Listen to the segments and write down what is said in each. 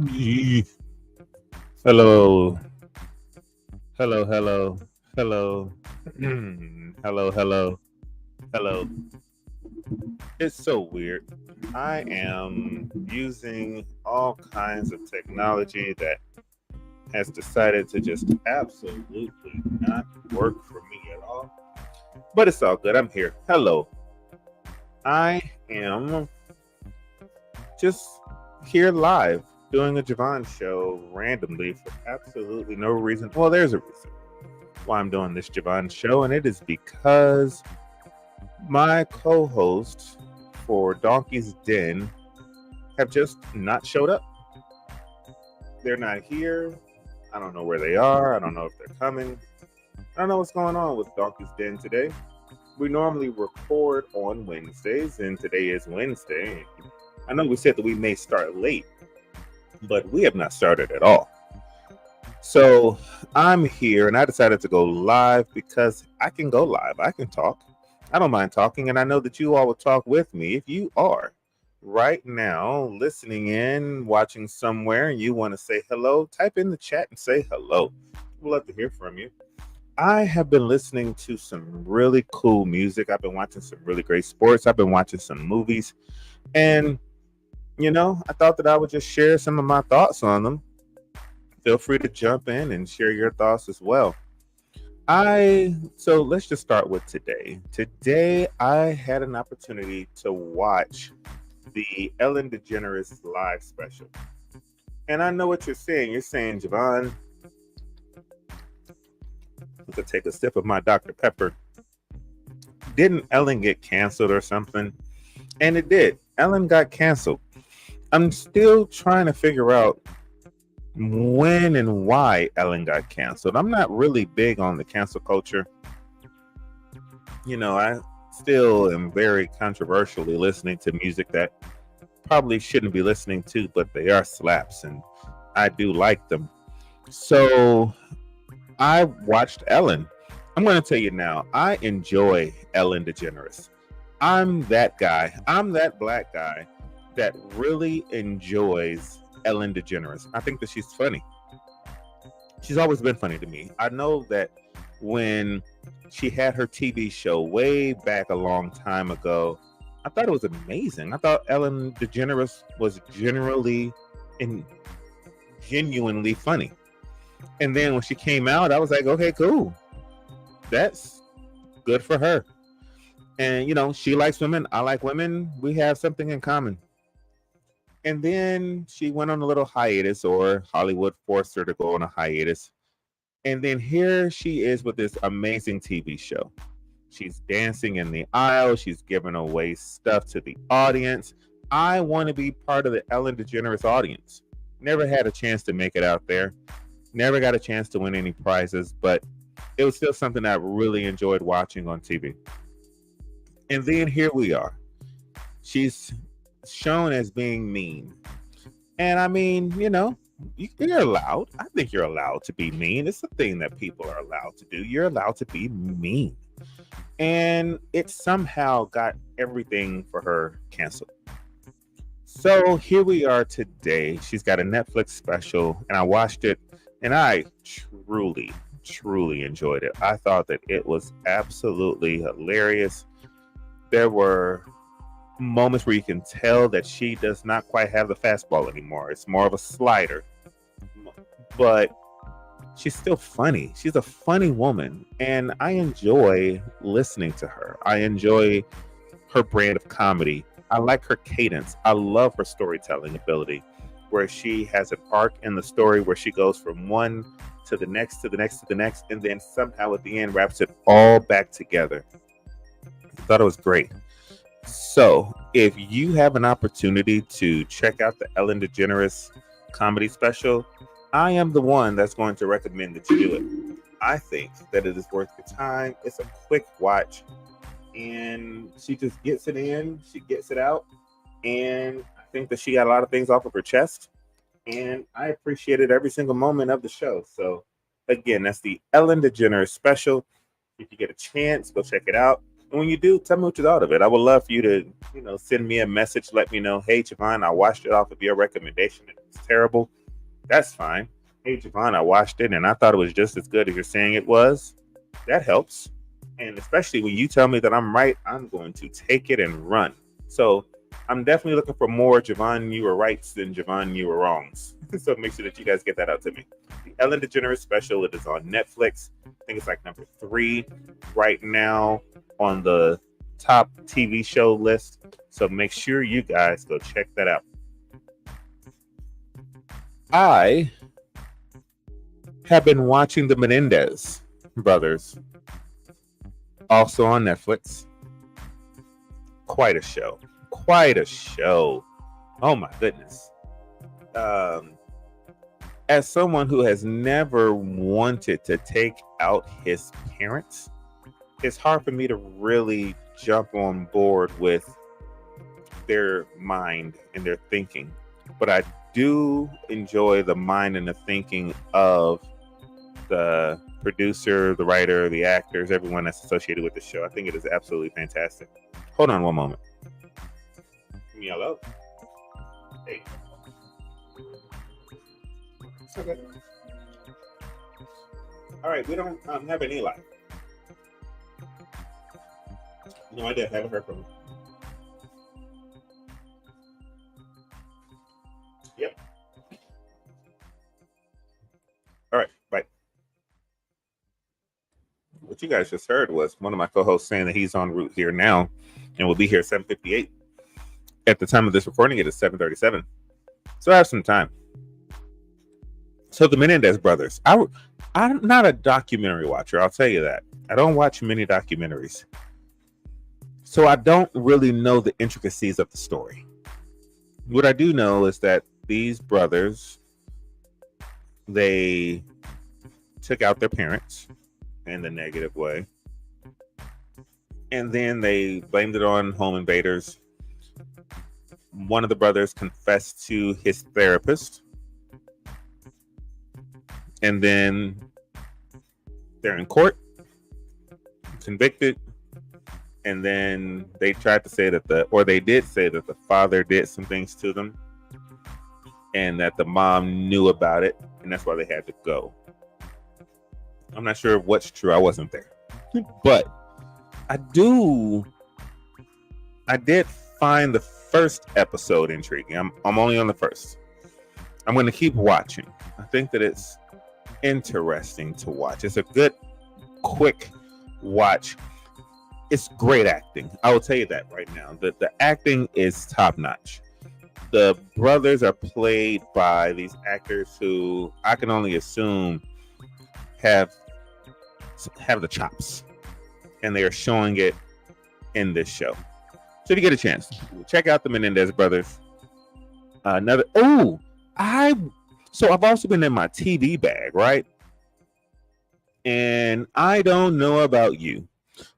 Yee. Hello, hello, hello, hello, hello, hello, hello. It's so weird. I am using all kinds of technology that has decided to just absolutely not work for me at all. But it's all good. I'm here. Hello. I am just here live doing a Javon show randomly for absolutely no reason. Well, there's a reason why I'm doing this Javon show, and it is because my co hosts for Donkey's Den have just not showed up. They're not here. I don't know where they are. I don't know if they're coming. I don't know what's going on with Donkey's Den today. We normally record on Wednesdays, and today is Wednesday. I know we said that we may start late, but we have not started at all. So I'm here and I decided to go live because I can go live. I can talk. I don't mind talking. And I know that you all will talk with me. If you are right now listening in, watching somewhere, and you want to say hello, type in the chat and say hello. We'd love to hear from you. I have been listening to some really cool music. I've been watching some really great sports. I've been watching some movies. And, I thought that I would just share some of my thoughts on them. Feel free to jump in and share your thoughts as well. So let's just start with today. Today I had an opportunity to watch the Ellen DeGeneres live special. And I know what you're saying. You're saying, Javon, to take a sip of my Dr. Pepper. Didn't Ellen get canceled or something? And it did. Ellen got canceled. I'm still trying to figure out when and why Ellen got canceled. I'm not really big on the cancel culture. I still am very controversially listening to music that probably shouldn't be listening to, but they are slaps and I do like them. So I watched Ellen. I'm going to tell you now, I enjoy Ellen DeGeneres. I'm that guy. I'm that black guy that really enjoys Ellen DeGeneres. I think that she's funny. She's always been funny to me. I know that when she had her TV show way back a long time ago, I thought it was amazing. I thought Ellen DeGeneres was generally and genuinely funny. And then when she came out, I was like, okay, cool. That's good for her. And, she likes women. I like women. We have something in common. And then she went on a little hiatus, or Hollywood forced her to go on a hiatus. And then here she is with this amazing TV show. She's dancing in the aisle. She's giving away stuff to the audience. I want to be part of the Ellen DeGeneres audience. Never had a chance to make it out there. Never got a chance to win any prizes, but it was still something I really enjoyed watching on TV. And then here we are. She's shown as being mean. And I mean, you're allowed. I think you're allowed to be mean. It's a thing that people are allowed to do. You're allowed to be mean. And it somehow got everything for her canceled. So here we are today. She's got a Netflix special, and I watched it, and I truly, truly enjoyed it. I thought that it was absolutely hilarious. There were moments where you can tell that she does not quite have the fastball anymore. It's more of a slider. But she's still funny. She's a funny woman. And I enjoy listening to her. I enjoy her brand of comedy. I like her cadence. I love her storytelling ability, where she has an arc in the story where she goes from one to the next, to the next, to the next, and then somehow at the end wraps it all back together. I thought it was great. So, if you have an opportunity to check out the Ellen DeGeneres comedy special, I am the one that's going to recommend that you do it. I think that it is worth your time. It's a quick watch, and she just gets it in, she gets it out, and I think that she got a lot of things off of her chest, and I appreciated every single moment of the show. So, again, that's the Ellen DeGeneres special. If you get a chance, go check it out. And when you do, tell me what you thought of it. I would love for you to, send me a message. Let me know, hey, Javon, I watched it off of your recommendation. It's terrible. That's fine. Hey, Javon, I watched it and I thought it was just as good as you're saying it was. That helps. And especially when you tell me that I'm right, I'm going to take it and run. So I'm definitely looking for more Javon, you were rights than Javon, you were wrongs. So make sure that you guys get that out to me. The Ellen DeGeneres special, it is on Netflix. I think it's like number 3 right now on the top TV show list. So make sure you guys go check that out. I have been watching the Menendez brothers, also on Netflix. Quite a show. Oh my goodness. As someone who has never wanted to take out his parents, it's hard for me to really jump on board with their mind and their thinking. But I do enjoy the mind and the thinking of the producer, the writer, the actors, everyone that's associated with the show. I think it is absolutely fantastic. Hold on one moment. Hello. Hey. Okay. All right, we don't have an Eli. No idea. Haven't heard from him. Yep. All right. Bye. What you guys just heard was one of my co-hosts saying that he's en route here now and will be here at 7:58. At the time of this recording, it is 7:37. So I have some time. So the Menendez brothers. I'm not a documentary watcher. I'll tell you that. I don't watch many documentaries. So I don't really know the intricacies of the story. What I do know is that these brothers, they took out their parents in the negative way. And then they blamed it on home invaders. One of the brothers confessed to his therapist. And then they're in court, convicted. And then they tried to say they did say that the father did some things to them and that the mom knew about it. And that's why they had to go. I'm not sure what's true. I wasn't there. But I did find the first episode intriguing. I'm only on the first. I'm going to keep watching. I think that it's interesting to watch. It's a good, quick watch. It's great acting. I will tell you that right now. The acting is top notch. The brothers are played by these actors who I can only assume have the chops, and they are showing it in this show. So if you get a chance, check out the Menendez brothers. I've also been in my TV bag, right? And I don't know about you,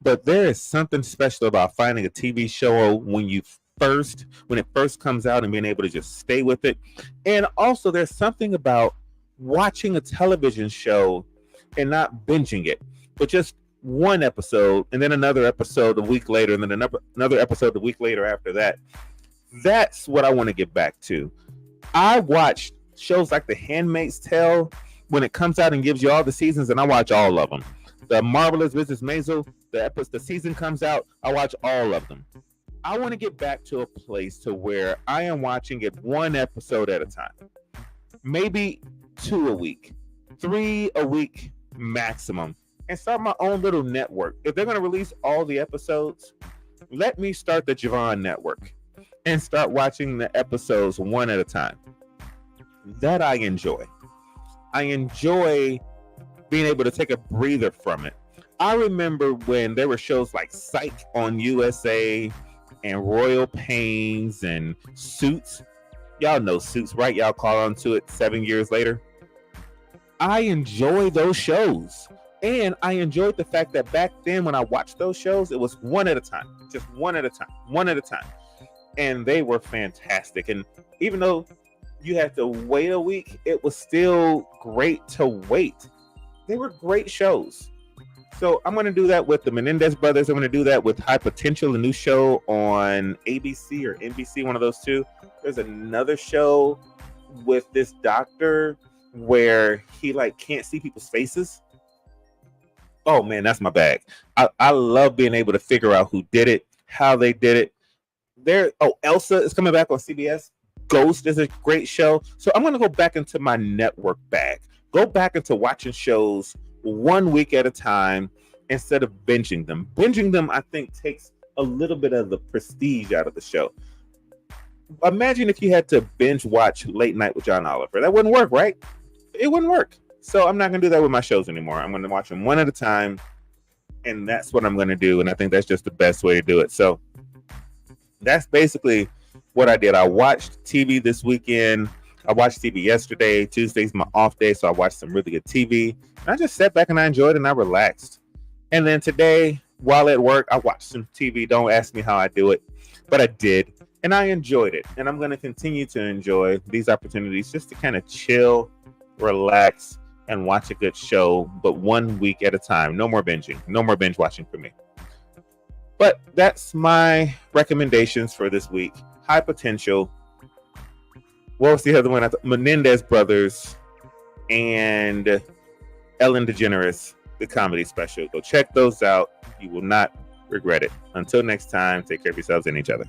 but there is something special about finding a TV show when it first comes out and being able to just stay with it. And also there's something about watching a television show and not binging it, but just one episode and then another episode a week later and then another episode a week later after that. That's what I want to get back to. I watched shows like The Handmaid's Tale when it comes out and gives you all the seasons, and I watch all of them. The Marvelous Mrs. Maisel, the season comes out, I watch all of them. I want to get back to a place to where I am watching it one episode at a time. Maybe 2 a week, 3 a week maximum, and start my own little network. If they're going to release all the episodes, let me start the Javon Network and start watching the episodes one at a time. That I enjoy. I enjoy being able to take a breather from it. I remember when there were shows like Psych on USA and Royal Pains and Suits. Y'all know Suits, right? Y'all call on to it 7 years later. I enjoy those shows. And I enjoyed the fact that back then when I watched those shows, it was one at a time. Just one at a time. And they were fantastic. And even though you had to wait a week, it was still great to wait. They were great shows. So I'm going to do that with the Menendez brothers. I'm going to do that with High Potential, a new show on ABC or NBC, one of those two. There's another show with this doctor where he like can't see people's faces. Oh man, that's my bag. I love being able to figure out who did it, how they did it. Elsa is coming back on CBS. Ghost is a great show. So I'm going to go back into my network bag. Go back into watching shows 1 week at a time instead of binging them. Binging them, I think, takes a little bit of the prestige out of the show. Imagine if you had to binge watch Late Night with John Oliver. That wouldn't work, right? It wouldn't work. So I'm not going to do that with my shows anymore. I'm going to watch them one at a time, and that's what I'm going to do. And I think that's just the best way to do it. So that's basically what I did. I watched TV this weekend. I watched TV yesterday. Tuesday's my off day, so I watched some really good TV. And I just sat back and I enjoyed it and I relaxed. And then today, while at work, I watched some TV. Don't ask me how I do it, but I did. And I enjoyed it. And I'm going to continue to enjoy these opportunities just to kind of chill, relax, and watch a good show, but 1 week at a time. No more binging. No more binge watching for me. But that's my recommendations for this week. High Potential. What was the other one? Menendez Brothers and Ellen DeGeneres, the comedy special. Go check those out. You will not regret it. Until next time, take care of yourselves and each other.